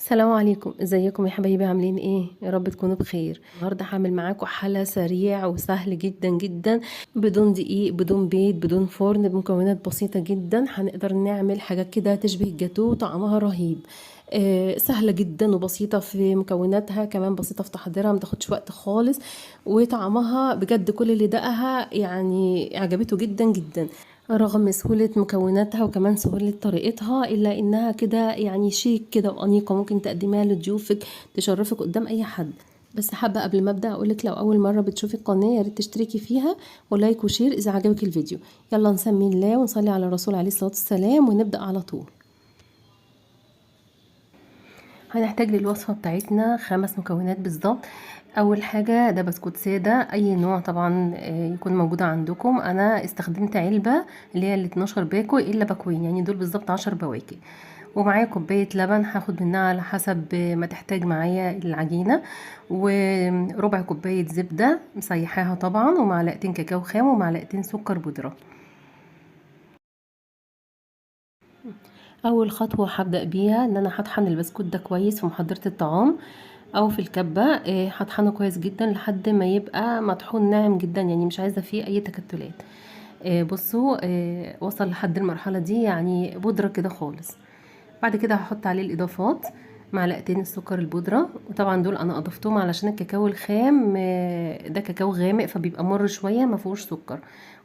السلام عليكم، ازيكم يا حبايبي؟ عاملين ايه؟ يا رب تكونوا بخير. النهارده هعمل معاكم حلا سريع وسهل جدا جدا، بدون دقيق، بدون بيض، بدون فرن، بمكونات بسيطه جدا. هنقدر نعمل حاجات كده تشبه الجاتو، طعمها رهيب. سهله جدا وبسيطه في مكوناتها، كمان بسيطه في تحضيرها، متاخدش وقت خالص. وطعمها بجد كل اللي دقها يعني عجبته جدا جدا، رغم سهولة مكوناتها وكمان سهولة طريقتها، إلا إنها كده يعني شيك كده وأنيقة، ممكن تقدميها لضيوفك، تشرفك قدام أي حد. بس حابة قبل ما أبدأ أقولك، لو أول مرة بتشوفي القناة ياريت تشتركي فيها ولايك وشير إذا عجبك الفيديو. يلا نسمي الله ونصلي على الرسول عليه الصلاة والسلام ونبدأ على طول. هنحتاج للوصفة بتاعتنا 5 مكونات بالظبط. اول حاجة ده بسكوت سادة اي نوع طبعا، يكون موجود عندكم. انا استخدمت علبة اللي هي ال 12 باكو الا باكوين، يعني دول بالظبط 10 بواكي. ومعايا كوباية لبن، هاخد منها على حسب ما تحتاج معايا العجينة. وربع كوباية زبدة مسيحاها طبعا، ومعلقتين كاكاو خام، ومعلقتين سكر بودرة. اول خطوه هبدا بيها ان انا هطحن البسكوت ده كويس في محضره الطعام او في الكبه. هطحنه كويس جدا لحد ما يبقى مطحون ناعم جدا، يعني مش عايزه فيه اي تكتلات. بصوا، وصل لحد المرحله دي، يعني بودره كده خالص. بعد كده هحط عليه الاضافات: معلقتين السكر البودره، وطبعا دول انا اضفتهم علشان الكاكاو الخام ده كاكاو غامق فبيبقى مر شويه ما فيهوش سكر.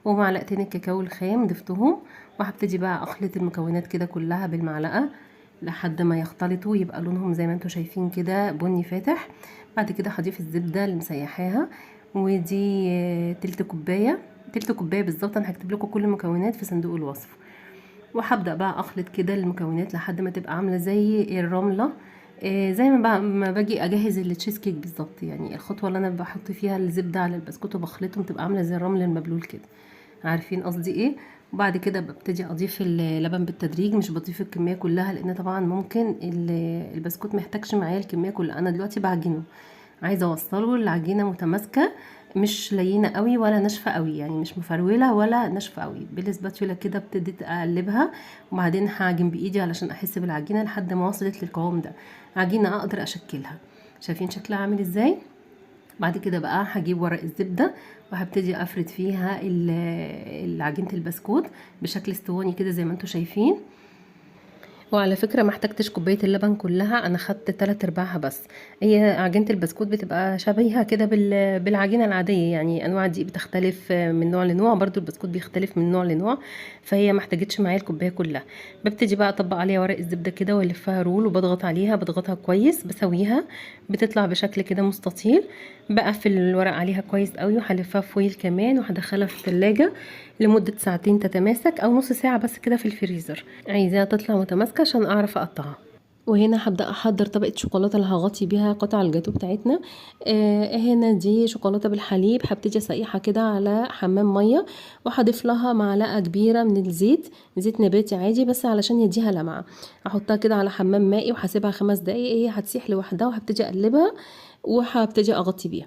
ومعلقتين الكاكاو الخام ضفتهم. وهبتدي بقى اخلط المكونات كده كلها بالمعلقه لحد ما يختلطوا، يبقى لونهم زي ما انتم شايفين كده بني فاتح. بعد كده هضيف الزبده اللي مسيحاها، ودي تلت كوبايه. تلت كوبايه بالظبط، انا هكتب لكم كل المكونات في صندوق الوصف. وهبدأ بقى اخلط كده المكونات لحد ما تبقى عاملة زي الرملة. زي ما بقى ما باجي اجهز التشيز كيك بالظبط، يعني الخطوة اللي انا بحط فيها الزبدة على البسكوت وبخلطهم تبقى عاملة زي الرمل المبلول كده. عارفين قصدي ايه؟ وبعد كده ببتدي اضيف اللبن بالتدريج، مش بضيف الكمية كلها، لان طبعا ممكن البسكوت محتاجش معايا الكمية كلها. انا دلوقتي بعجنه، عايزه اوصله العجينه متماسكه، مش لينه قوي ولا ناشفه قوي، يعني مش مفروله ولا ناشفه قوي. بالسباتولا كده ابتديت اقلبها، وبعدين هعجن بايدي علشان احس بالعجينه لحد ما وصلت للقوام ده، عجينه اقدر اشكلها. شايفين شكلها عامل ازاي؟ بعد كده بقى هجيب ورق الزبده وهبتدي افرد فيها عجينه البسكوت بشكل اسطواني كده زي ما انتم شايفين. وعلى فكرة ما احتجتش كوباية اللبن كلها، انا خدت 3/4 بس. هي عجينة البسكوت بتبقى شبيهة كده بالعجينة العادية، يعني انواع دي بتختلف من نوع لنوع، برضو البسكوت بيختلف من نوع لنوع. فهي ما احتاجتش معايا الكوباية كلها. ببتدي بقى اطبق عليها ورق الزبدة كده والفها رول، وبضغط عليها، بضغطها كويس، بسويها، بتطلع بشكل كده مستطيل. بقفل الورق عليها كويس قوي، وهلفها فويل كمان، وهدخلها في الثلاجة لمدة ساعتين تتماسك، او نص ساعة بس كده في الفريزر. عايزاها تطلع متماسكة عشان اعرف اقطعها. وهنا هبدأ احضر طبقة شوكولاتة اللي هغطي بيها قطع الجاتو بتاعتنا. هنا دي شوكولاتة بالحليب، هبتدي اسيحها كده على حمام مية، وهضيف لها معلقة كبيرة من الزيت، زيت نباتي عادي بس علشان يديها لمعة. احطها كده على حمام مائي وهسيبها 5 دقايق، هي هتسيح لوحدها، وهبتدي اقلبها وهبتدي اغطي بيها.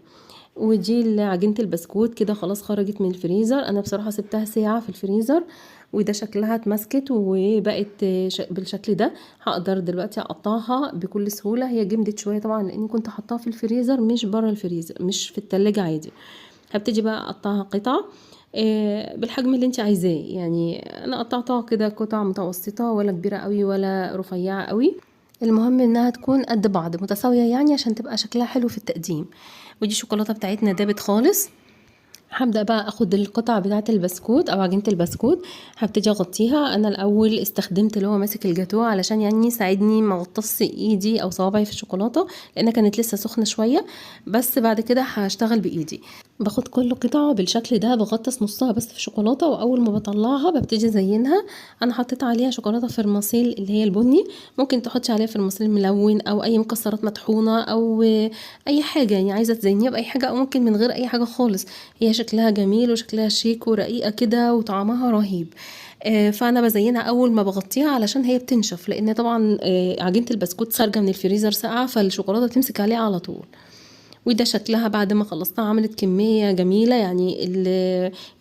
ودي عجينة البسكوت كده خلاص خرجت من الفريزر، انا بصراحة سبتها ساعة في الفريزر، وده شكلها اتمسكت وبقت بالشكل ده. هقدر دلوقتي اقطعها بكل سهولة. هي جمدت شوية طبعا لاني كنت حطاها في الفريزر مش بره الفريزر، مش في التلاجة عادي. هبتدي بقى اقطعها قطع بالحجم اللي انت عايزاه، يعني انا قطعتها كده قطع متوسطة، ولا كبيرة قوي ولا رفيعة قوي. المهم انها تكون قد بعض متساوية، يعني عشان تبقى شكلها حلو في التقديم. ودي الشوكولاتة بتاعتنا دابت خالص. هبدأ بقى اخد القطع بتاعة البسكوت او عجينة البسكوت، هبتدي اغطيها. انا الاول استخدمت اللي هو ماسك الجاتوه علشان يعني يساعدني ما اغطس ايدي او صوابعي في الشوكولاتة، لانها كانت لسه سخنة شوية. بس بعد كده هشتغل بايدي. باخد كل قطعة بالشكل ده، بغطس نصها بس في شوكولاتة، واول ما بطلعها ببتدي ازينها. انا حطيت عليها شوكولاتة فرماسيل اللي هي البني، ممكن تحطي عليها فرماسيل ملون او اي مكسرات مطحونة او اي حاجة، يعني عايزة تزينيها باي حاجة، او ممكن من غير اي حاجة خالص. هي شكلها جميل وشكلها شيك ورقيقة كده وطعمها رهيب. فانا بزينها اول ما بغطيها علشان هي بتنشف، لان طبعا عجينة البسكوت خارجة من الفريزر ساقعة، فالشوكولاتة تمسك عليها على طول. وده شكلها بعد ما خلصتها. عملت كميه جميله يعني.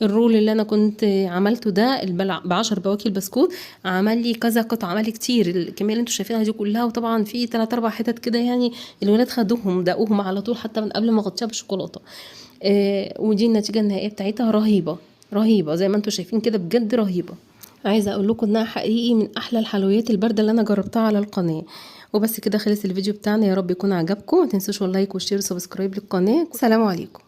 الرول اللي انا كنت عملته ده ب10 بواكي البسكوت عمل لي كذا قطعه، عمل لي كتير. الكميه اللي انتوا شايفينها دي كلها، وطبعا في 3 4 حتت كده يعني الولاد خدوهم دقوهم على طول حتى من قبل ما اغطيها بالشوكولاته. ودي النتيجه النهائيه بتاعتها رهيبه رهيبه زي ما انتوا شايفين كده، بجد رهيبه. عايزه اقول لكم انها حقيقي من احلى الحلويات البارده اللي انا جربتها على القناه. وبس كده خلص الفيديو بتاعنا، يا رب يكون عجبكم. ما تنسوش اللايك والشير وسبسكرايب للقناه. السلام عليكم.